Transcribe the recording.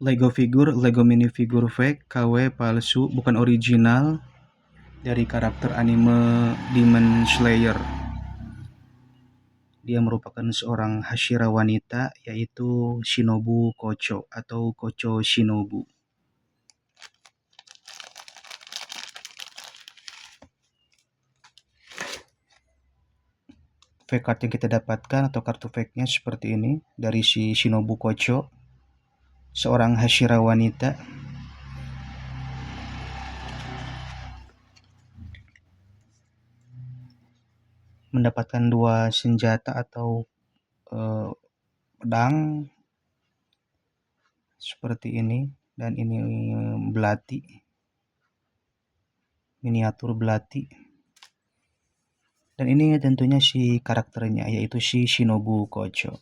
Lego figur, Lego minifigure fake, KW palsu, bukan original, dari karakter anime Demon Slayer. Dia merupakan seorang Hashira wanita, yaitu Shinobu Kocho atau Kocho Shinobu. Fake card yang kita dapatkan atau kartu fake-nya seperti ini dari si Shinobu Kocho, seorang Hashira wanita. Mendapatkan 2 senjata atau pedang seperti ini, dan ini belati, miniatur belati. Dan ini tentunya si karakternya, yaitu si Shinobu Kocho.